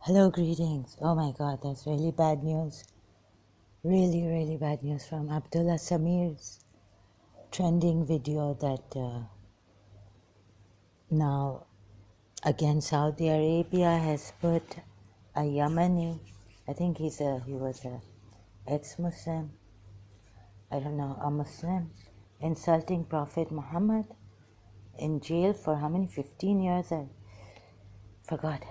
Hello, greetings. Oh my God, that's really bad news. Really, really bad news from Abdullah Samir's trending video that now again Saudi Arabia has put a Yemeni, I think he was a ex-Muslim, I don't know, a Muslim, insulting Prophet Muhammad in jail for how many? 15 years? I forgot.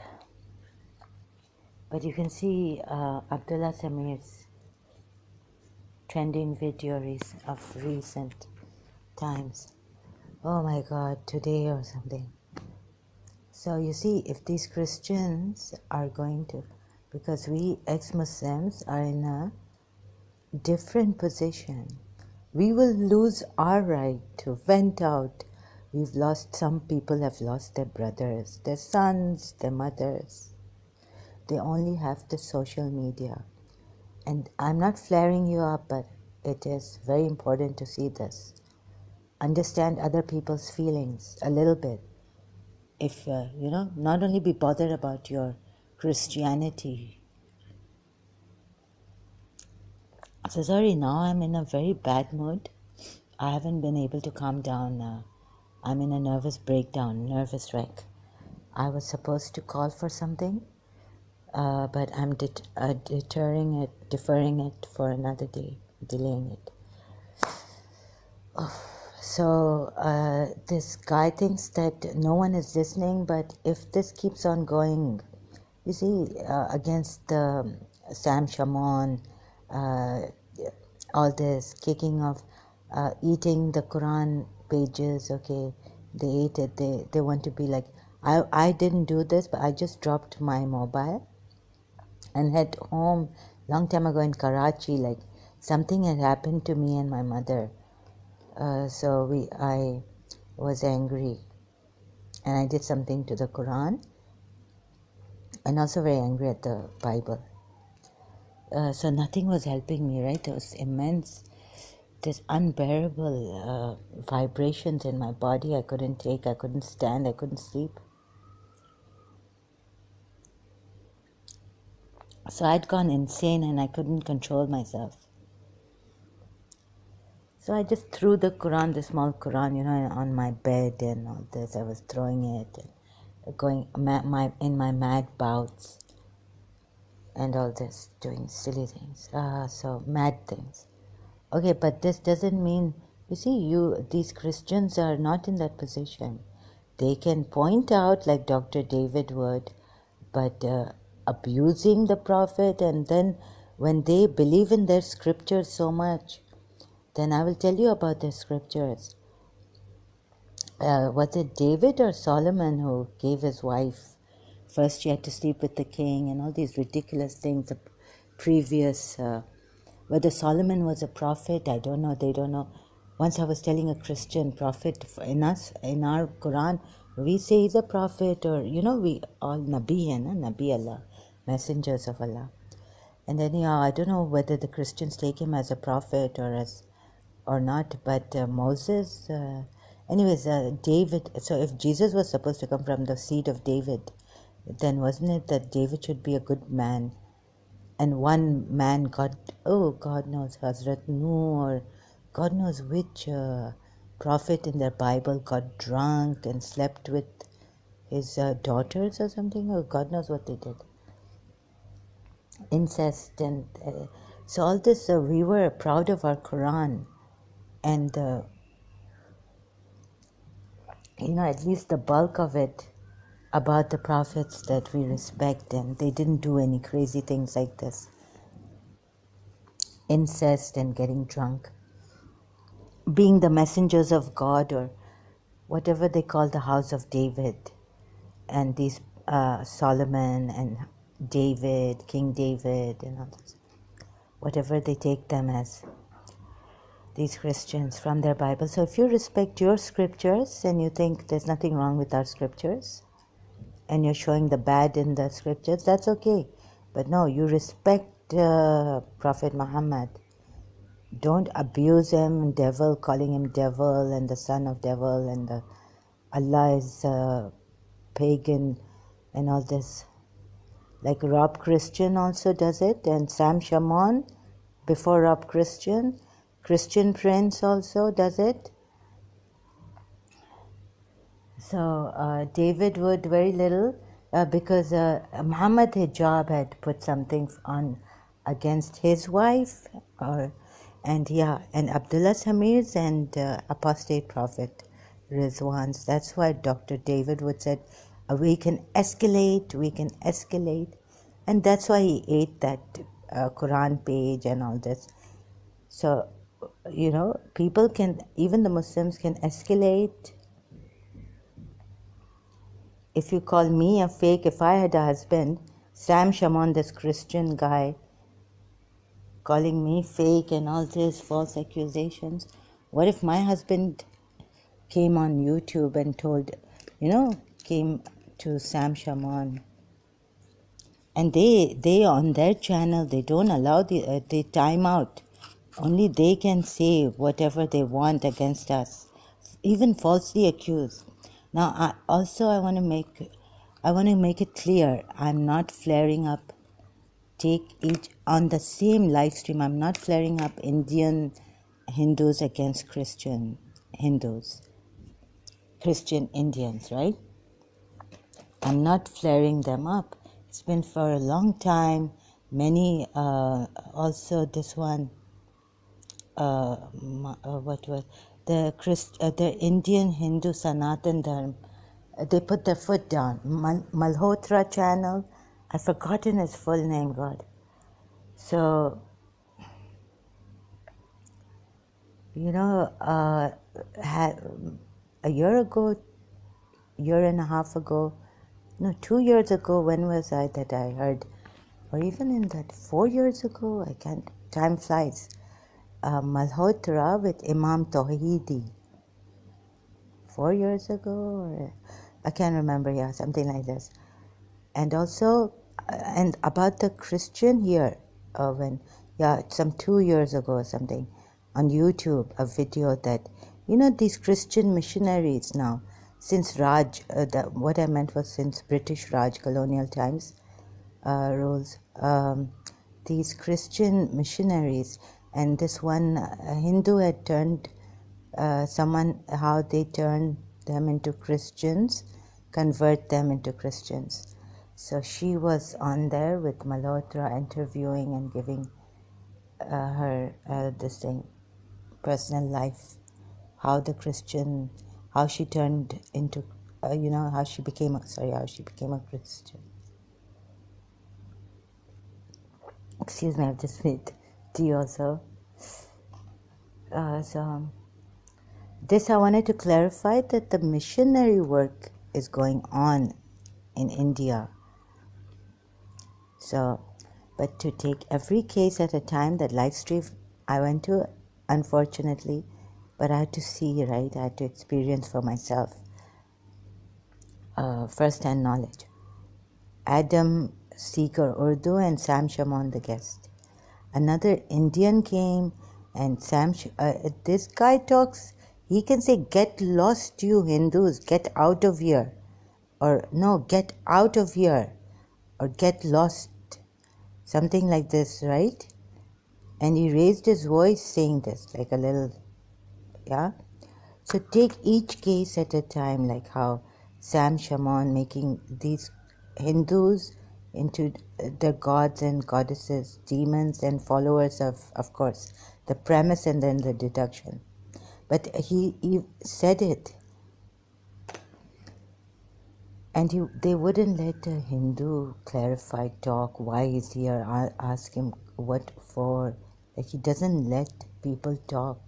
But you can see Abdullah Samir's trending video of recent times. Oh my God, today or something. So you see, if these Christians are going to, because we ex-Muslims are in a different position, we will lose our right to vent out. Some people have lost their brothers, their sons, their mothers. They only have the social media. And I'm not flaring you up, but it is very important to see this. Understand other people's feelings a little bit. If, not only be bothered about your Christianity. So sorry, now I'm in a very bad mood. I haven't been able to calm down. I'm in a nervous breakdown, nervous wreck. I was supposed to call for something, but I'm deferring it for another day, delaying it. So this guy thinks that no one is listening, but if this keeps on going, you see, against Sam Shamoun, all this kicking off, eating the Quran pages, okay, they ate it, they want to be like, I didn't do this, but I just dropped my mobile and head home long time ago in Karachi, like something had happened to me and my mother. So I was angry and I did something to the Quran and also very angry at the Bible. So nothing was helping me, right? It was immense, this unbearable vibrations in my body I couldn't take, I couldn't stand, I couldn't sleep. So I'd gone insane and I couldn't control myself. So I just threw the Quran, the small Quran, on my bed and all this. I was throwing it and going in my mad bouts and all this, doing silly things. So mad things. Okay, but this doesn't mean, you see, these Christians are not in that position. They can point out like Dr. David would, but abusing the prophet, and then when they believe in their scriptures so much, then I will tell you about their scriptures. Was it David or Solomon who gave his wife, first she had to sleep with the king and all these ridiculous things, the previous, whether Solomon was a prophet, I don't know, they don't know. Once I was telling a Christian prophet, in our Quran, we say he's a prophet, or, we all Nabi, Nabi Allah, messengers of Allah. And then, I don't know whether the Christians take him as a prophet or not, but Moses, David, so if Jesus was supposed to come from the seed of David, then wasn't it that David should be a good man? And one man God knows, Hazrat Noor, or God knows which prophet in the Bible got drunk and slept with his daughters or something, or God knows what they did. Incest and so all this, we were proud of our Quran and at least the bulk of it about the prophets that we respect, and they didn't do any crazy things like this, incest and getting drunk, being the messengers of God, or whatever they call the house of David, and these Solomon and David, King David, and all this, whatever they take them as, these Christians from their Bible. So if you respect your scriptures and you think there's nothing wrong with our scriptures, and you're showing the bad in the scriptures, that's okay. But no, you respect Prophet Muhammad. Don't abuse him, devil, calling him devil and the son of devil, and Allah is pagan and all this. Like Rob Christian also does it, and Sam Shamoun before Rob Christian. Christian Prince also does it. So David Wood very little because Muhammad Hijab had put something on against his wife, and Abdullah Samir's and apostate prophet Rizwan's. That's why Dr. David Wood said we can escalate, and that's why he ate that Quran page and all this. So people can, even the Muslims can escalate. If you call me a fake, if I had a husband, Sam Shamoun, this Christian guy, calling me fake and all these false accusations, what if my husband came on YouTube and came to Sam Shamoun, and they on their channel, they don't allow they time out. Only they can say whatever they want against us, even falsely accused. Now, I want to make it clear, I'm not flaring up. Take each on the same live stream. I'm not flaring up Indian Hindus against Christian Hindus, Christian Indians, right? I'm not flaring them up. It's been for a long time. Many also this one. What was the Indian Hindu Sanatan Dharma? They put their foot down. Malhotra channel. I've forgotten his full name, God. So, a year and a half ago, no, 2 years ago, when was I that I heard, or even in that 4 years ago, I can't, time flies, Malhotra with Imam Tawhidi. 4 years ago, or I can't remember, yeah, something like this. And also, and about the Christian here, some 2 years ago or something, on YouTube, a video that, these Christian missionaries now, since Raj, what I meant was since British Raj, colonial times, rules, these Christian missionaries, and this one Hindu had turned how they turn them into Christians, convert them into Christians. So she was on there with Malhotra interviewing and giving her this thing, personal life, how she turned into, how she became a Christian. Excuse me, I've just made tea also. This I wanted to clarify that the missionary work is going on in India. So, but to take every case at a time, that live stream I went to, unfortunately, but I had to see, right? I had to experience for myself, first-hand knowledge. Adam Seeger Urdu and Sam Shamoun the guest. Another Indian came and this guy talks, he can say, get lost you Hindus, get out of here. Or no, get out of here. Or get lost. Something like this, right? And he raised his voice saying this, like a little, yeah? So take each case at a time, like how Sam Shamoun making these Hindus into the gods and goddesses, demons and followers of course, the premise and then the deduction. But he said it, and they wouldn't let a Hindu clarify, talk, why he's here, ask him what for. Like, he doesn't let people talk.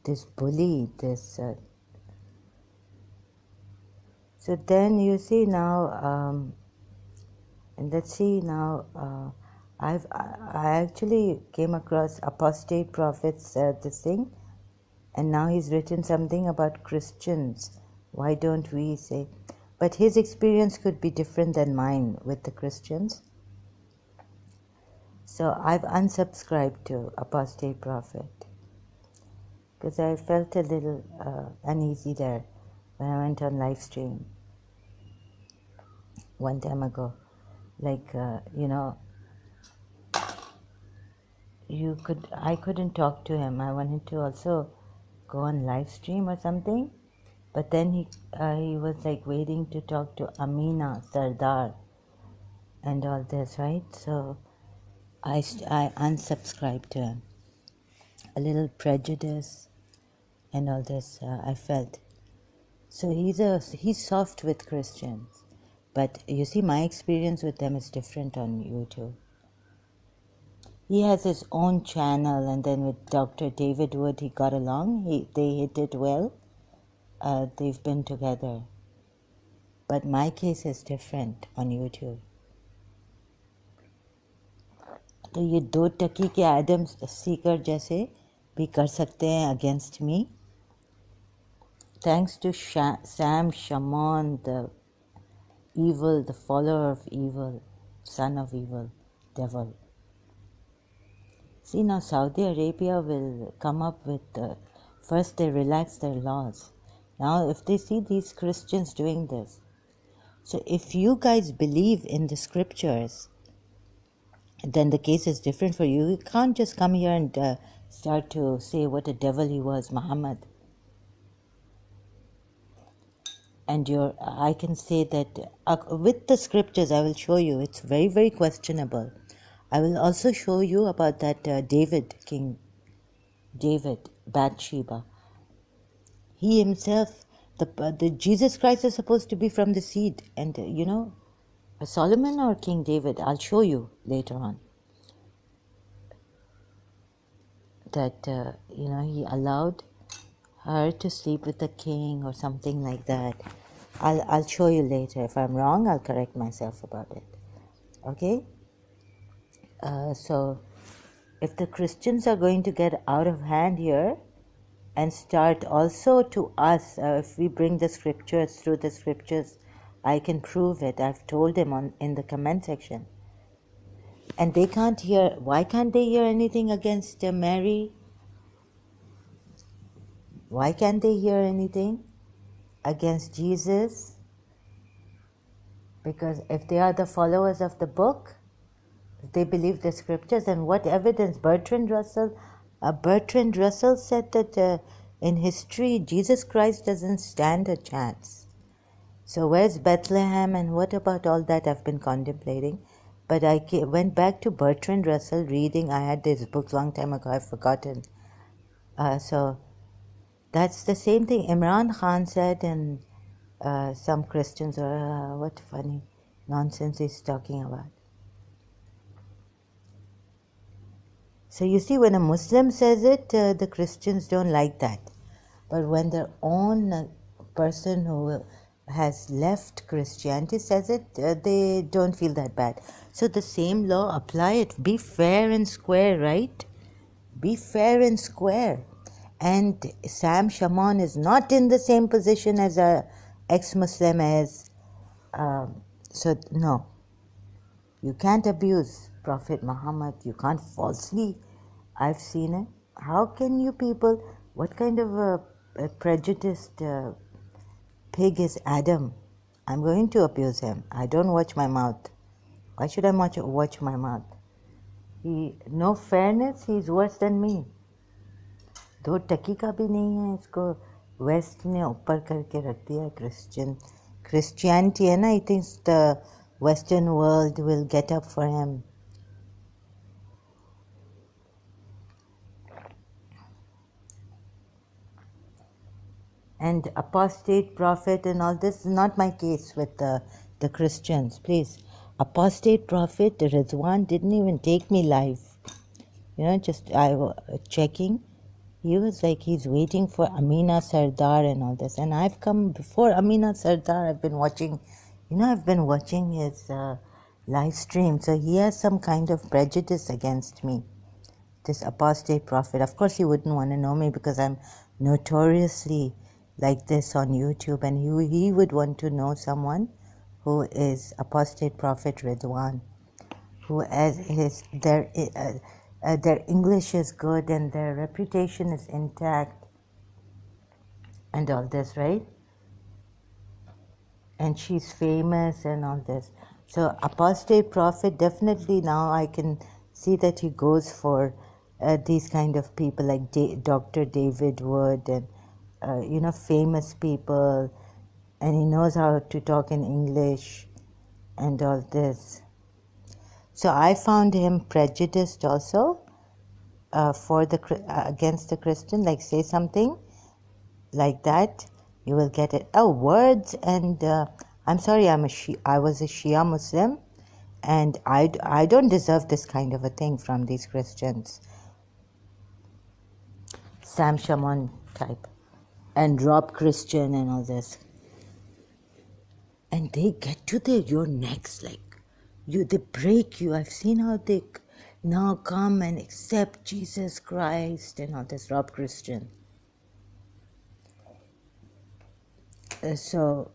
This bully, so then you see now, and let's see now, I actually came across apostate prophets, this thing, and now he's written something about Christians. Why don't we say? But his experience could be different than mine with the Christians. So I've unsubscribed to apostate prophet because I felt a little uneasy there when I went on live stream one time ago. like I couldn't talk to him. I wanted to also go on live stream or something, but then he was like waiting to talk to Amina Sardar and all this, right? So I unsubscribed to him. A little prejudice and all this I felt. So he's soft with Christians, but you see, my experience with them is different on YouTube. He has his own channel, and then with Dr. David Wood, he got along. They hit it well. They've been together. But my case is different on YouTube. तो ये दो टकी के Adam Sikar जैसे भी कर सकते हैं against me. Thanks to Sam Shaman, the evil, the follower of evil, son of evil, devil. See, now Saudi Arabia will come up with, first they relax their laws. Now if they see these Christians doing this, so if you guys believe in the scriptures, then the case is different for you. You can't just come here and start to say what a devil he was, Muhammad. And I can say that with the scriptures, I will show you, it's very, very questionable. I will also show you about that King David, Bathsheba. He himself, the Jesus Christ is supposed to be from the seed. And, Solomon or King David, I'll show you later on. That, he allowed her to sleep with the king or something like that. I'll show you later. If I'm wrong, I'll correct myself about it. Okay? So, if the Christians are going to get out of hand here and start also to us, if we bring the scriptures, through the scriptures, I can prove it. I've told them in the comment section. And they can't hear. Why can't they hear anything against Mary? Why can't they hear anything against Jesus? Because if they are the followers of the book, if they believe the scriptures, then what evidence? Bertrand Russell said that in history, Jesus Christ doesn't stand a chance. So where's Bethlehem, and what about all that I've been contemplating? But I went back to Bertrand Russell reading. I had this book long time ago. I've forgotten. So that's the same thing Imran Khan said, and some Christians are, what funny nonsense he's talking about. So you see, when a Muslim says it, the Christians don't like that. But when their own person who has left Christianity says it, they don't feel that bad. So the same law, apply it. Be fair and square, right? Be fair and square. And Sam Shaman is not in the same position as a ex-Muslim is. So no, you can't abuse Prophet Muhammad. You can't falsely. I've seen it. How can you people? What kind of a prejudiced pig is Adam? I'm going to abuse him. I don't watch my mouth. Why should I watch my mouth? No fairness. He's worse than me. दो टकी का भी नहीं है. इसको waste ने ऊपर करके रख दिया. Christianity है ना. He thinks the Western world will get up for him. And apostate prophet and all this is not my case with the Christians. Please, apostate prophet Rizwan didn't even take me live. Just I was checking. He was like, he's waiting for Amina Sardar and all this. And I've come before Amina Sardar. I've been watching, I've been watching his live stream. So he has some kind of prejudice against me, this apostate prophet. Of course, he wouldn't want to know me because I'm notoriously like this on YouTube. And he would want to know someone who is apostate prophet Ridwan, who their English is good and their reputation is intact and all this, right? And she's famous and all this. So apostate prophet, definitely now I can see that he goes for these kind of people like Dr. David Wood and famous people, and he knows how to talk in English and all this. So I found him prejudiced also for the against the Christian, like say something like that, you will get it. Oh, words and I'm sorry, I was a Shia Muslim, and I don't deserve this kind of a thing from these Christians. Sam Shamoun type, and Rob Christian and all this, and they get to your necks like they break you. I've seen how they now come and accept Jesus Christ and all this. Rob Christian. So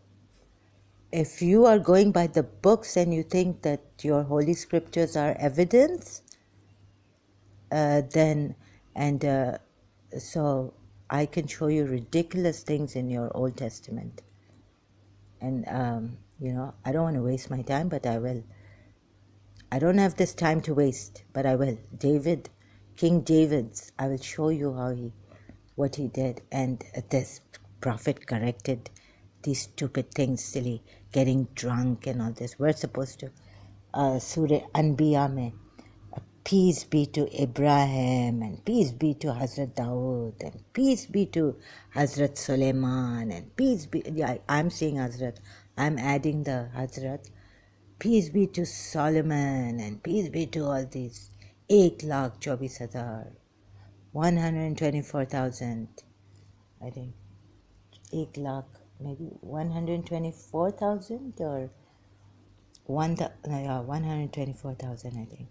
if you are going by the books and you think that your holy scriptures are evidence, so I can show you ridiculous things in your Old Testament. And, I don't want to waste my time, but I will. I don't have this time to waste, but I will. King David's, I will show you what he did. And this prophet corrected these stupid things, silly, getting drunk and all this. We're supposed to, Surah Anbiya mein, peace be to Abraham, and peace be to Hazrat Dawood, and peace be to Hazrat Suleiman, and peace be, I'm saying Hazrat, I'm adding the Hazrat, peace be to Solomon, and peace be to all these, 1,24,000, 124,000, I think, 8 lakh, maybe 124,000 or 124,000, I think.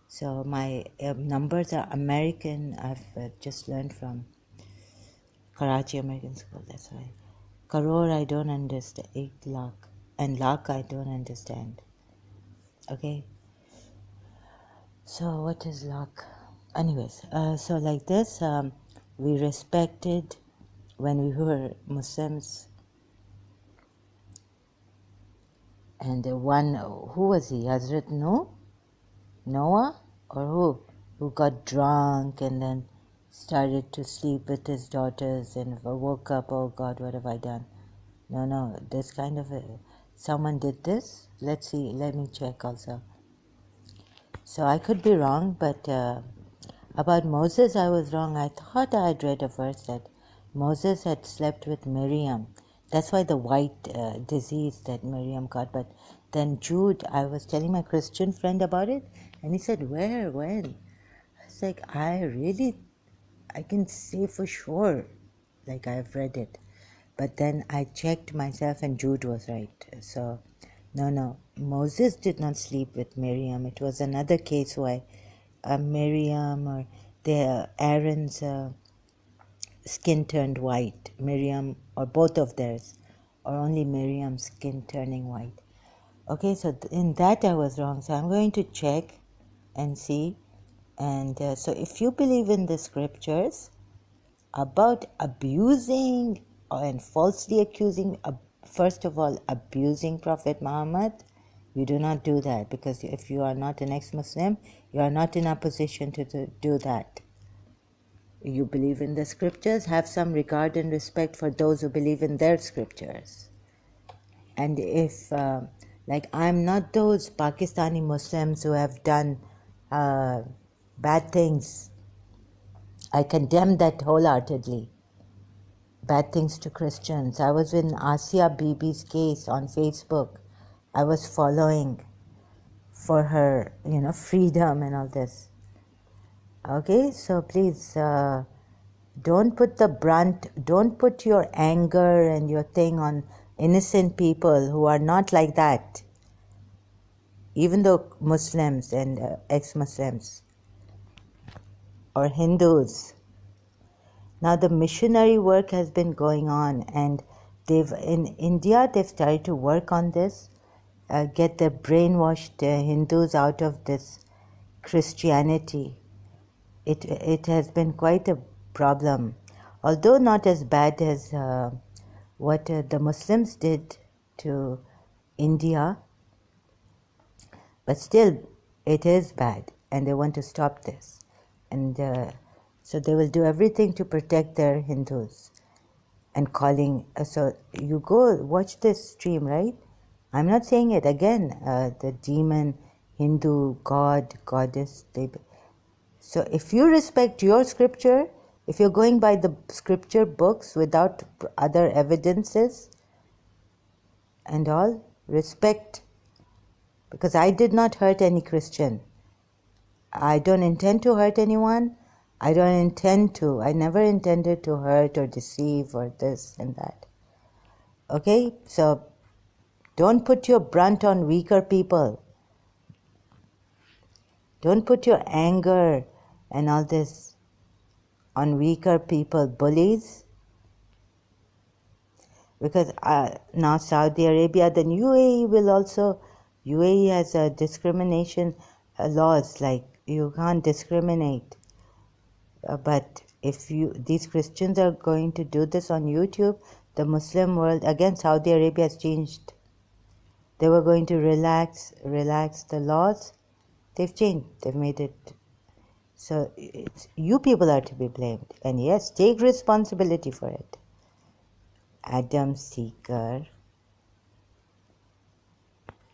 So my numbers are American. I've just learned from Karachi American School. That's why. Crore I don't understand. 8 lakh. And lakh I don't understand. Okay. So what is lakh? Anyways, so like this, we respected when we were Muslims. And one, who was he? Hazrat Noah? Or who got drunk and then started to sleep with his daughters and woke up, oh God, what have I done? No, this kind of someone did this. Let's see, let me check also. So I could be wrong, but about Moses I was wrong. I thought I had read a verse that Moses had slept with Miriam. That's why the white disease that Miriam got. But then Jude, I was telling my Christian friend about it, and he said, where, when? I was like, I can say for sure, like I've read it. But then I checked myself and Jude was right. So, no, Moses did not sleep with Miriam. It was another case why Miriam or Aaron's skin turned white, Miriam, or both of theirs, or only Miriam's skin turning white. Okay, so in that I was wrong. So I'm going to check and see. And so if you believe in the scriptures about abusing and falsely accusing, first of all, abusing Prophet Muhammad, you do not do that, because if you are not an ex-Muslim, you are not in a position to do that. You believe in the scriptures, have some regard and respect for those who believe in their scriptures. And if, like, I'm not those Pakistani Muslims who have done bad things. I condemn that wholeheartedly. Bad things to Christians. I was in Asia Bibi's case on Facebook. I was following for her, freedom and all this. Okay, so please don't put your anger and your thing on innocent people who are not like that. Even though Muslims and ex-Muslims or Hindus. Now the missionary work has been going on, and in India they've started to work on this, get the brainwashed Hindus out of this Christianity. It has been quite a problem, although not as bad as what the Muslims did to India. But still, it is bad, and they want to stop this. And so they will do everything to protect their Hindus. And calling, so you go watch this stream, right? I'm not saying it again, the demon, Hindu, God, goddess. So if you respect your scripture, if you're going by the scripture books without other evidences and all, respect. Because I did not hurt any Christian. I don't intend to hurt anyone. I don't intend to. I never intended to hurt or deceive or this and that. Okay? So don't put your brunt on weaker people. Don't put your anger and all this on weaker people, bullies. Because now Saudi Arabia, then UAE will also, UAE has a discrimination laws, like you can't discriminate. But if these Christians are going to do this on YouTube, the Muslim world, again Saudi Arabia has changed. They were going to relax the laws. They've changed. They've made it. So you people are to be blamed. And yes, take responsibility for it. Adam Seeker.